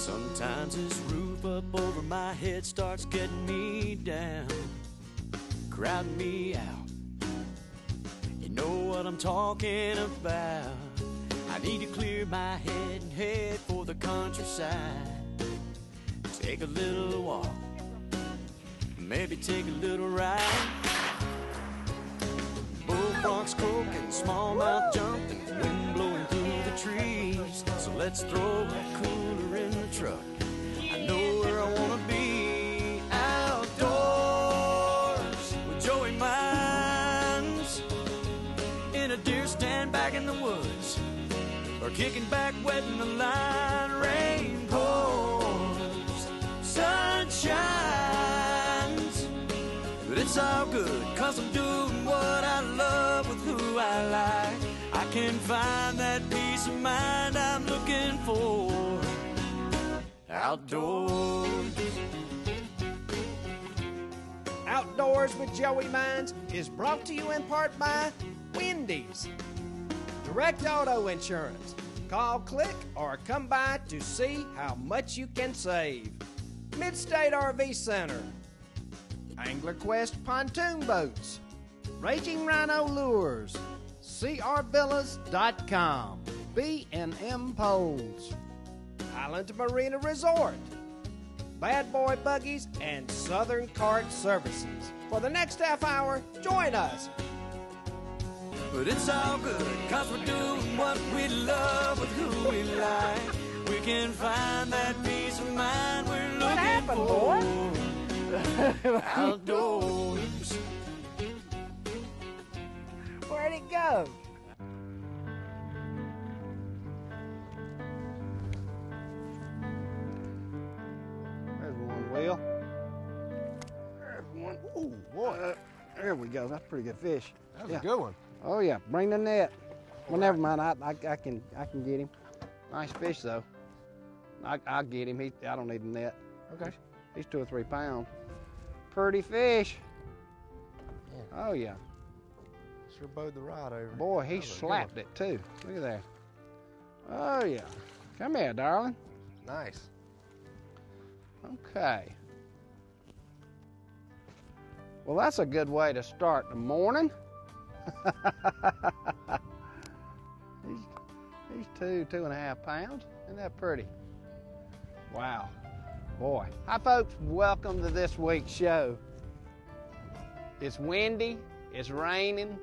Sometimes this roof up over my head starts getting me down, crowding me out. You know what I'm talking about. I need to clear my head and head for the countryside. Take a little walk, maybe take a little ride. Bullfrogs croaking, smallmouth jumping, wind blowing through the trees. So let's throw a cooler in the truck. I know where I wanna be, outdoors with Joey Mines, in a deer stand back in the woods, or kicking back, wetting the line. Rain pours, sun shines, but it's all good, 'cause I'm doing what I love with who I like. I can find that peace of mind I'm looking for outdoors. Outdoors with Joey Mines is brought to you in part by Wendy's. Direct Auto Insurance. Call, click, or come by to see how much you can save. Midstate RV Center. Angler Quest Pontoon Boats. Raging Rhino Lures. crvillas.com. B&M Poles. Highland Marina Resort. Bad Boy Buggies and Southern Cart Services. For the next half hour, join us. But it's all good, 'cause we're doing what we love with who we like. We can find that peace of mind we're looking What happened, for. boy? Outdoors. Where'd it go? There's one, Will. There's one. Ooh, boy. There we go. That's a pretty good fish. That was a good one. Oh yeah, bring the net. Well, never mind. I can get him. Nice fish though. I'll get him. I don't need a net. Okay. He's 2 or 3 pounds. Pretty fish. Yeah. Oh yeah. Sure bowed the rod over. Boy, he That was a good slapped it too. Look at that. Oh yeah. Come here, darling. one. Nice. Okay. Well, that's a good way to start the morning. he's 2.5 pounds. Isn't that pretty? Wow. Boy. Hi, folks. Welcome to this week's show. It's windy. It's raining.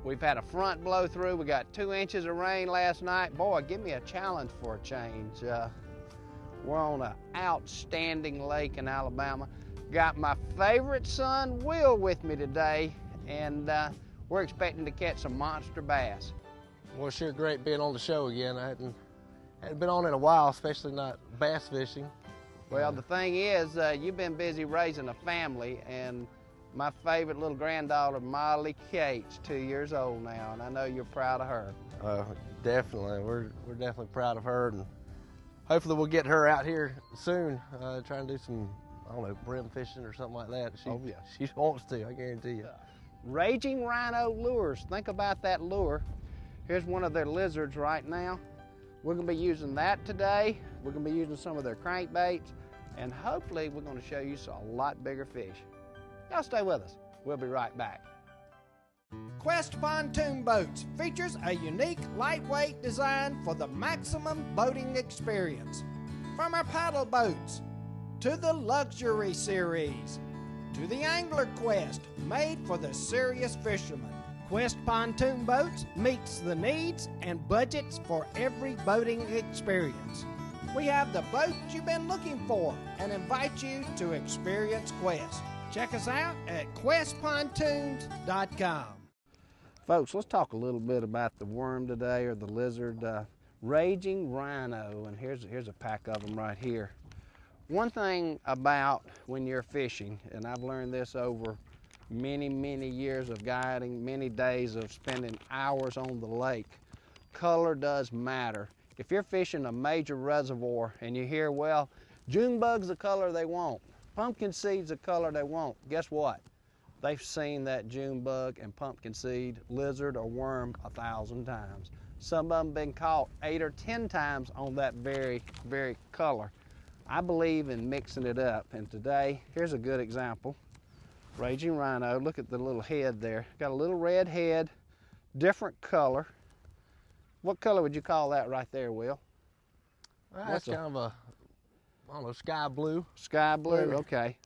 We've had a front blow through. We got 2 inches of rain last night. Boy, give me a challenge for a change. We're on an outstanding lake in Alabama. Got my favorite son, Will, with me today, and we're expecting to catch some monster bass. Well, sure great being on the show again. I hadn't been on in a while, especially not bass fishing. Well, the thing is, you've been busy raising a family, and my favorite little granddaughter, Molly Cates, 2 years old now, and I know you're proud of her. Definitely. We're definitely proud of her, and hopefully we'll get her out here soon, trying to do some, I don't know, brim fishing or something like that. She wants to, I guarantee you. Raging Rhino Lures. Think about that lure. Here's one of their lizards right now. We're going to be using that today. We're going to be using some of their crankbaits, and hopefully we're going to show you a lot bigger fish. Y'all stay with us. We'll be right back. Quest Pontoon Boats features a unique, lightweight design for the maximum boating experience. From our paddle boats, to the Luxury Series, to the Angler Quest, made for the serious fisherman. Quest Pontoon Boats meets the needs and budgets for every boating experience. We have the boat you've been looking for and invite you to experience Quest. Check us out at questpontoons.com. Folks, let's talk a little bit about the worm today, or the lizard, Raging Rhino, and here's a pack of them right here. One thing about when you're fishing, and I've learned this over many, many years of guiding, many days of spending hours on the lake, color does matter. If you're fishing a major reservoir and you hear, well, June bug's the color they want, pumpkin seed's the color they want, guess what? They've seen that June bug and pumpkin seed, lizard, or worm 1,000 times. Some of them been caught 8 or 10 times on that very, very color. I believe in mixing it up, and today, here's a good example. Raging Rhino, look at the little head there. Got a little red head, different color. What color would you call that right there, Will? That's kind of a, I don't know, sky blue. Sky blue, okay.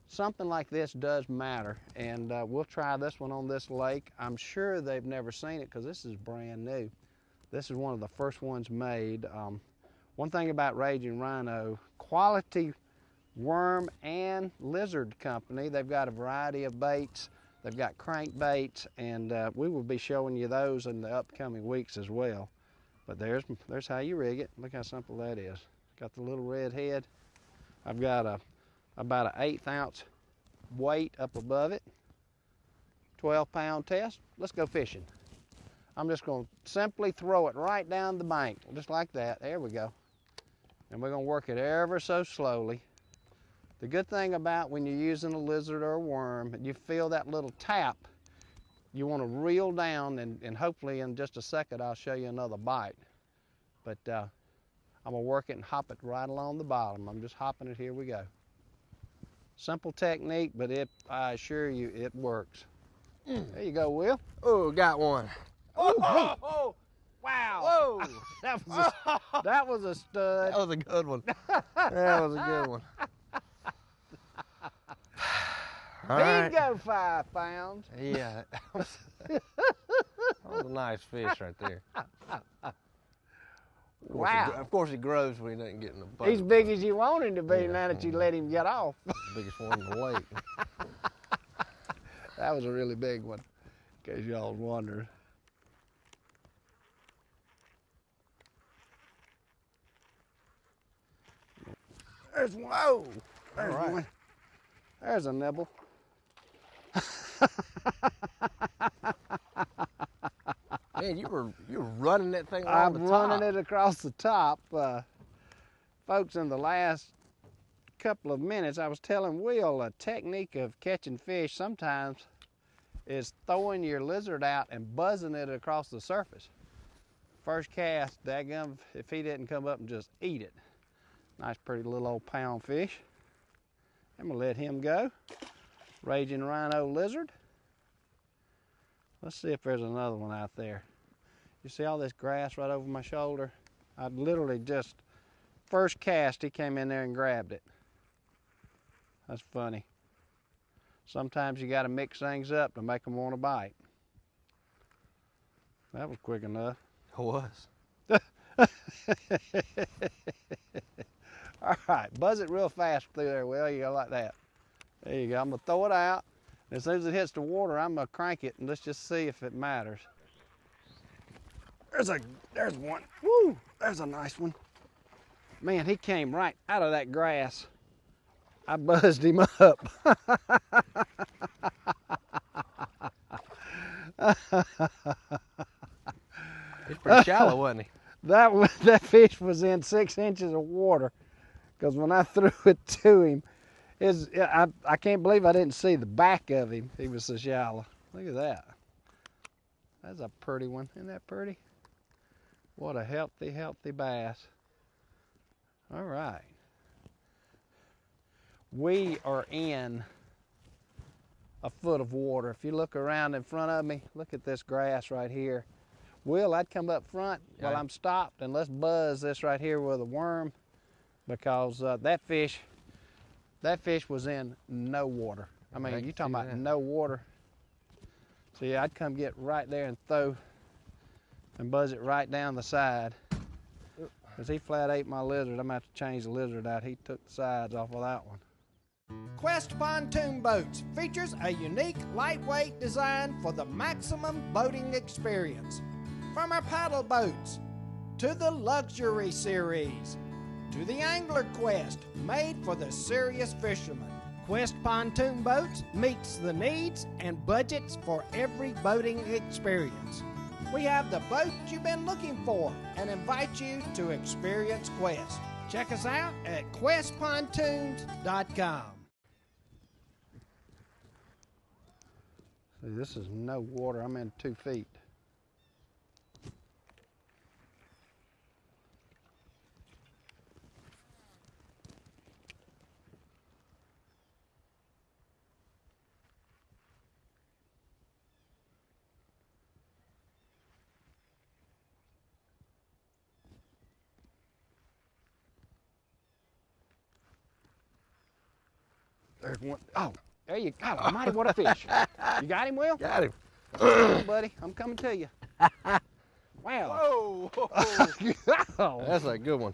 Something like this does matter, and we'll try this one on this lake. I'm sure they've never seen it because this is brand new. This is one of the first ones made. One thing about Raging Rhino, quality worm and lizard company. They've got a variety of baits. They've got crankbaits, and we will be showing you those in the upcoming weeks as well. But there's how you rig it. Look how simple that is. Got the little red head. I've got about an 1/8 ounce weight up above it. 12-pound test. Let's go fishing. I'm just going to simply throw it right down the bank, just like that. There we go. And we're going to work it ever so slowly. The good thing about when you're using a lizard or a worm, you feel that little tap, you want to reel down, and hopefully in just a second I'll show you another bite. But I'm going to work it and hop it right along the bottom. I'm just hopping it, here we go. Simple technique, but I assure you it works. There you go, Will. Oh, got one. Oh, wow. Whoa. that was a stud. That was a good one. That was a good one. Bingo, 5 pounds. Yeah, that was a nice fish right there. Wow. Of course, he grows when he doesn't get in the boat. He's big as you want him to be now that you let him get off. The biggest one in the lake. That was a really big one, in case y'all was wondering. There's one. Oh, there's one. There's a nibble. Man, you were running that thing I'm along the top. running it across the top. Folks, in the last couple of minutes, I was telling Will a technique of catching fish sometimes is throwing your lizard out and buzzing it across the surface. First cast, daggum, if he didn't come up and just eat it. Nice pretty little old pound fish. I'm gonna let him go. Raging Rhino lizard. Let's see if there's another one out there. You see all this grass right over my shoulder? I literally just, first cast, he came in there and grabbed it. That's funny. Sometimes you gotta mix things up to make them want to bite. That was quick enough. It was. All right, buzz it real fast through there, Will. You go like that. There you go. I'm gonna throw it out. As soon as it hits the water, I'm gonna crank it and let's just see if it matters. There's one. Woo! There's a nice one. Man, he came right out of that grass. I buzzed him up. He's pretty shallow, wasn't he? That fish was in 6 inches of water, because when I threw it to him, I can't believe I didn't see the back of him. He was so shallow. Look at that. That's a pretty one. Isn't that pretty? What a healthy, healthy bass. All right. We are in a foot of water. If you look around in front of me, look at this grass right here. Will, I'd come up front while I'm stopped and let's buzz this right here with a worm, because that fish was in no water. I mean, you're talking about no water. So yeah, I'd come get right there and throw and buzz it right down the side. Because he flat ate my lizard. I'm gonna have to change the lizard out. He took the sides off of that one. Quest Pontoon Boats features a unique, lightweight design for the maximum boating experience. From our paddle boats, to the Luxury Series, to the Angler Quest, made for the serious fisherman. Quest Pontoon Boats meets the needs and budgets for every boating experience. We have the boat you've been looking for and invite you to experience Quest. Check us out at questpontoons.com. See, this is no water. I'm in 2 feet. There's one. Oh, there you go. Almighty, what a fish. You got him, Will? Got him. Come on, buddy. I'm coming to you. Wow. Whoa. That's a good one.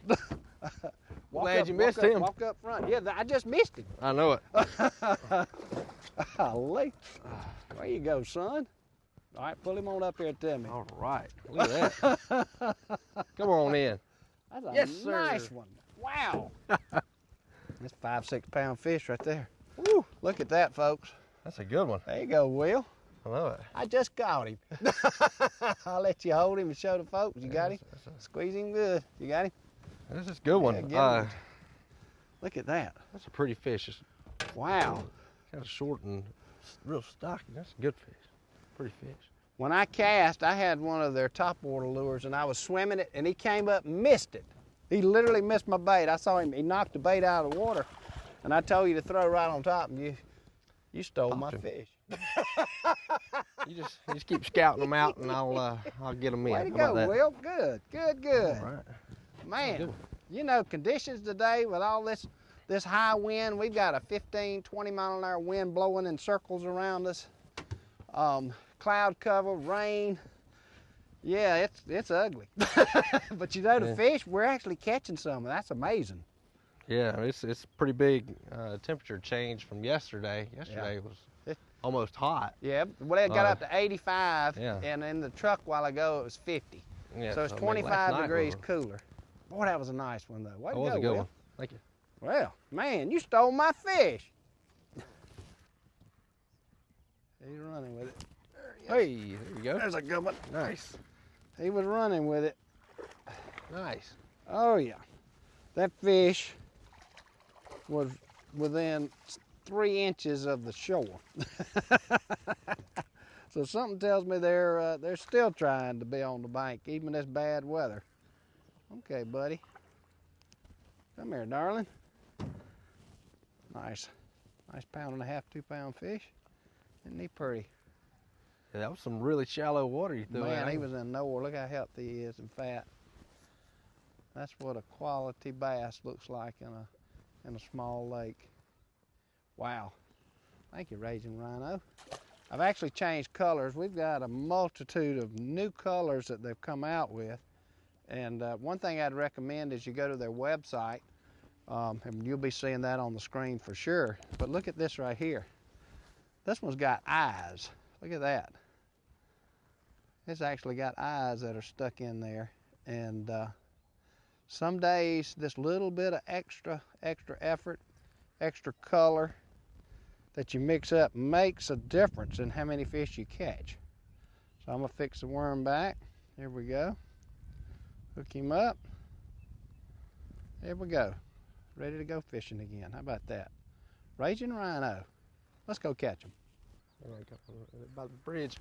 Glad you missed him. Walk up front. Yeah, I just missed him. I know it. Golly. There you go, son. All right, pull him on up here to me. All right. Look at that. Come on in. That's a nice one. Wow. That's 5-6 pound fish right there. Woo. Look at that, folks. That's a good one. There you go, Will. I love it. I just got him. I'll let you hold him and show the folks. You got him? Squeeze him good. You got him? This is a good one. Yeah, look at that. That's a pretty fish. It's wow. kind of short and real stocky. That's a good fish. Pretty fish. When I cast, I had one of their topwater lures and I was swimming it and he came up and missed it. He literally missed my bait. I saw him, he knocked the bait out of the water and I told you to throw right on top and you stole my fish. You just keep scouting them out and I'll get them in. Way to go, Will. Good. All right. Man, you know, conditions today with all this high wind, we've got a 15, 20 mile an hour wind blowing in circles around us. Cloud cover, rain. Yeah, it's ugly. But you know, the fish, we're actually catching some. That's amazing. Yeah, it's pretty big temperature change from yesterday. Yesterday was almost hot. Yeah, well, it got up to 85, yeah. And in the truck a while ago it was 50. Yeah, so it's 25 degrees cooler. Boy, that was a nice one, though. Way to go, was a good Will. one. Thank you. Well, man, you stole my fish. He's running with it. Hey, there you go. There's a good one. Nice. He was running with it. Nice. Oh, yeah. That fish was within 3 inches of the shore. So something tells me they're still trying to be on the bank, even in this bad weather. Okay, buddy. Come here, darling. Nice 1.5-pound, 2-pound fish. Isn't he pretty? Yeah, that was some really shallow water you threw out. Man, he was in nowhere. Look how healthy he is and fat. That's what a quality bass looks like in a small lake. Wow. Thank you, Raging Rhino. I've actually changed colors. We've got a multitude of new colors that they've come out with. And one thing I'd recommend is you go to their website, and you'll be seeing that on the screen for sure. But look at this right here. This one's got eyes. Look at that. It's actually got eyes that are stuck in there. And some days, this little bit of extra effort, extra color that you mix up makes a difference in how many fish you catch. So I'm gonna fix the worm back. Here we go. Hook him up. There we go. Ready to go fishing again. How about that? Raging Rhino. Let's go catch him. By the bridge.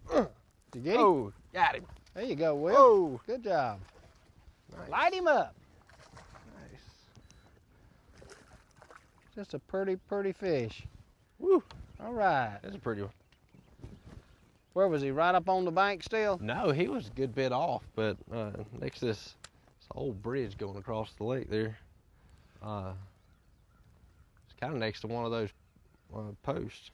You get him? Oh, got him. There you go, Will. Oh. Good job. Nice. Light him up. Nice. Just a pretty fish. Woo. All right. That's a pretty one. Where was he? Right up on the bank still? No, he was a good bit off, but next to this old bridge going across the lake there, it's kind of next to one of those posts.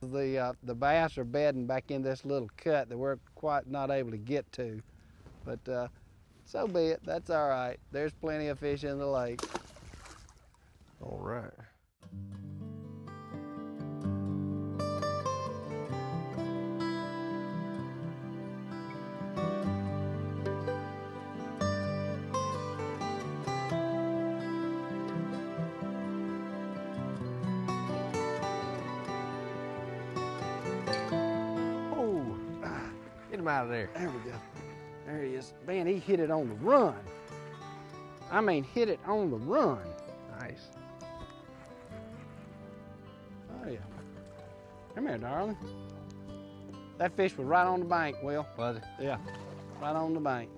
The bass are bedding back in this little cut that we're quite not able to get to, but so be it. That's all right. There's plenty of fish in the lake. All right. Get him out of there. There we go. There he is. Man, he hit it on the run. I mean, hit it on the run. Nice. Oh, yeah. Come here, darling. That fish was right on the bank, Will. Was it? Yeah, right on the bank.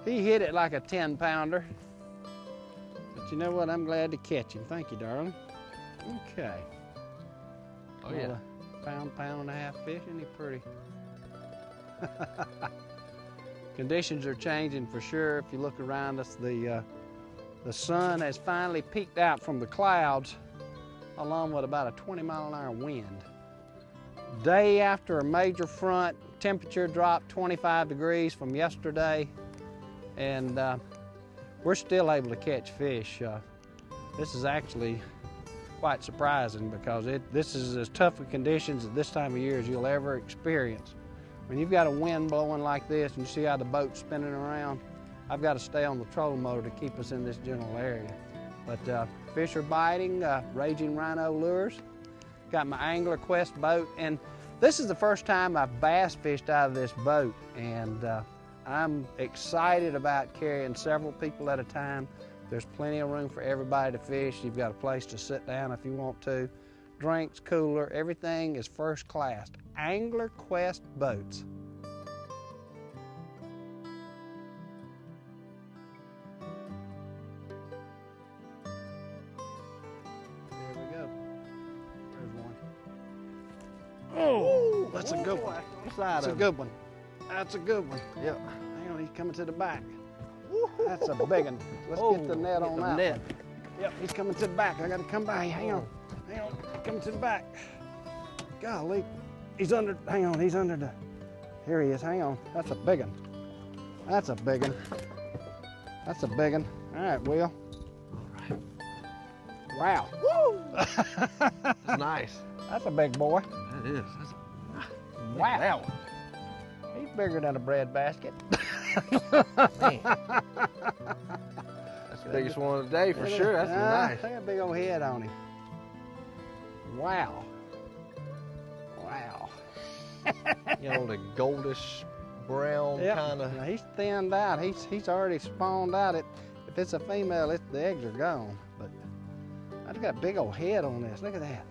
He hit it like a 10-pounder. But you know what? I'm glad to catch him. Thank you, darling. Okay. Oh, yeah. Pound and a half fish, isn't he pretty? Conditions are changing for sure. If you look around us, the The sun has finally peeked out from the clouds, along with about a 20-mile-an-hour wind. Day after a major front, temperature dropped 25 degrees from yesterday, and we're still able to catch fish. This is actually quite surprising because this is as tough of conditions at this time of year as you'll ever experience. When you've got a wind blowing like this and you see how the boat's spinning around, I've got to stay on the trolling motor to keep us in this general area. But fish are biting, Raging Rhino lures. Got my Angler Quest boat, and this is the first time I've bass fished out of this boat, and I'm excited about carrying several people at a time. There's plenty of room for everybody to fish. You've got a place to sit down if you want to. Drinks, cooler, everything is first class. Angler Quest boats. There we go. There's one. Oh, that's a good one. That's a good one. That's a good one. Yep. Hang on, he's coming to the back. That's a big one. Let's get the net on that one. Yep, he's coming to the back. I got to come by. Hang on. Hang on. Coming to the back. Golly. He's under, hang on, he's under the, here he is. Hang on. That's a big one. That's a big one. That's a big one. All right, Will. Wow. Woo! That's nice. That's a big boy. That is. Wow. That one. He's bigger than a bread basket. Man. That's the biggest one of the day for sure. That's nice. Look at a big old head on him. Wow. Wow. You know, the goldish brown kind of. Now, he's thinned out. He's already spawned out. If it's a female, the eggs are gone. But I've got a big old head on this. Look at that.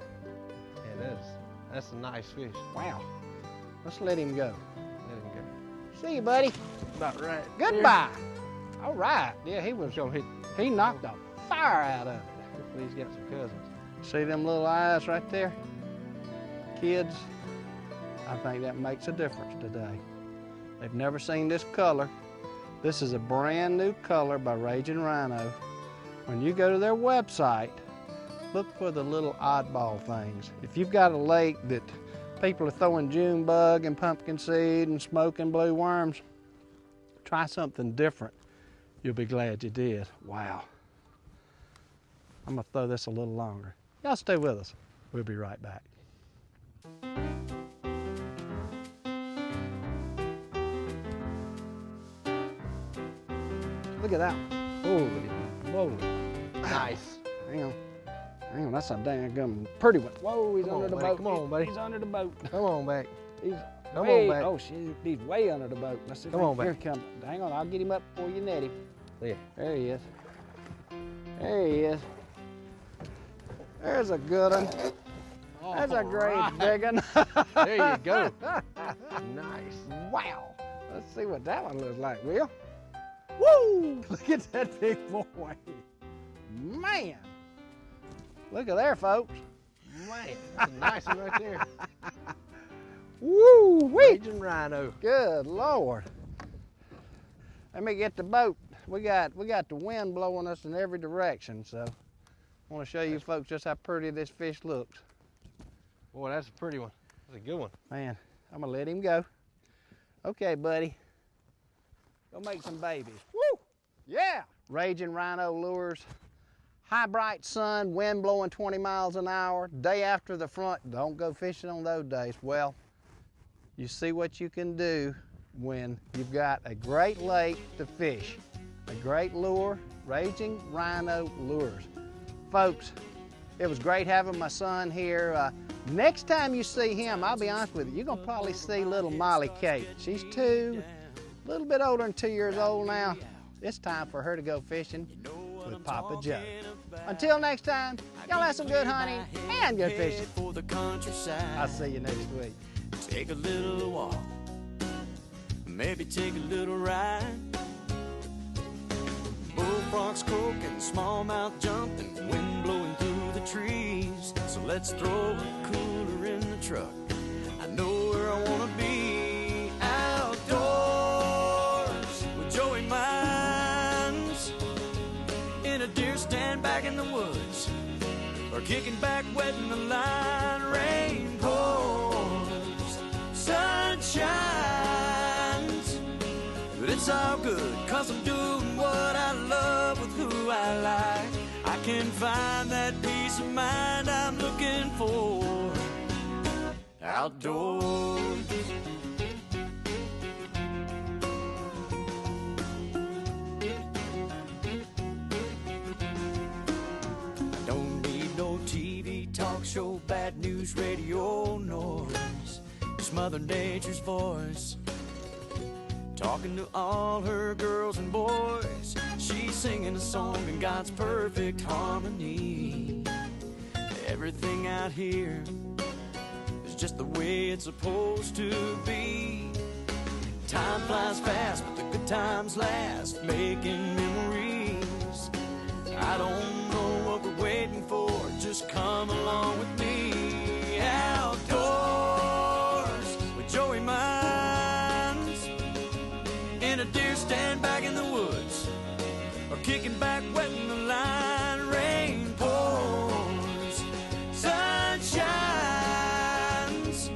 It is. That's a nice fish. Wow. Let's let him go. Let him go. See you, buddy. About right. Goodbye. All right. Yeah, he knocked the fire out of it. Hopefully he's got some cousins. See them little eyes right there? Kids, I think that makes a difference today. They've never seen this color. This is a brand new color by Raging Rhino. When you go to their website, look for the little oddball things. If you've got a lake that people are throwing June bug and pumpkin seed and smoking blue worms, try something different. You'll be glad you did. Wow. I'm gonna throw this a little longer. Y'all stay with us. We'll be right back. Look at that one. Holy moly. Nice. Hang on. Hang on, that's a dang gum pretty one. Whoa, he's under the boat. Come on, buddy. He's under the boat. Come on back. He's Come way, on back. Oh, shit, he's way under the boat. Let's see. Come on back. Here he comes. Hang on, I'll get him up before you net him. Yeah. There he is. There he is. There's a good one. That's a great big one. There you go. Nice. Wow. Let's see what that one looks like, Will. Woo! Look at that big boy. Man. Look at there, folks. Man, that's a nice one right there. Woo! Raging Rhino. Good Lord. Let me get the boat. We got the wind blowing us in every direction, so I want to show you folks just how pretty this fish looks. Boy, that's a pretty one. That's a good one. Man, I'm gonna let him go. Okay, buddy. Go make some babies. Woo! Yeah! Raging Rhino lures. High bright sun, wind blowing 20 miles an hour. Day after the front, don't go fishing on those days. Well, you see what you can do when you've got a great lake to fish. A great lure, Raging Rhino lures. Folks, it was great having my son here. Next time you see him, I'll be honest with you, you're gonna probably see little Molly Kate. She's a little bit older than 2 years old now. It's time for her to go fishing with Papa Joe. Until next time, y'all have some good hunting and good fishing. I'll see you next week. Take a little walk, maybe take a little ride. Bullfrogs croaking, smallmouth jumping, wind blowing through the trees. So let's throw a cooler in the truck. I know where I wanna be, outdoors with Joey Mines in a deer stand back in the woods, or kicking back, wetting the line. Rain pours, sun shines, but it's all good, 'cause I'm doing what I love with who I like. I can find that peace of mind I'm looking for outdoors. Talk show, bad news, radio noise. It's Mother Nature's voice, talking to all her girls and boys. She's singing a song in God's perfect harmony. Everything out here is just the way it's supposed to be. Time flies fast, but the good times last, making memories. I don't know what we're waiting for, just come along with me. Outdoors with Joey Mines, in a deer stand back in the woods, or kicking back, wetting the line. Rain pours, sun shines,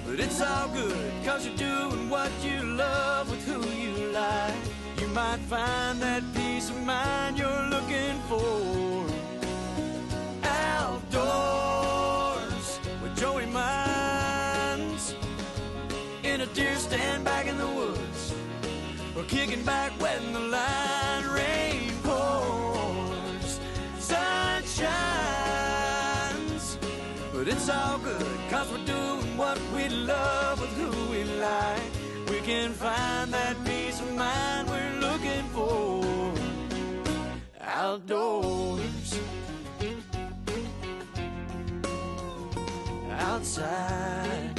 but it's all good, 'cause you're doing what you love with who you like. You might find that peace of mind you're looking for outdoors with Joey Mines, in a deer stand back in the woods, or kicking back, wetting the line. Rain pours, sun shines, but it's all good, 'cause we're doing what we love with who we like. We can find that peace of mind we're looking for outdoors. Outside.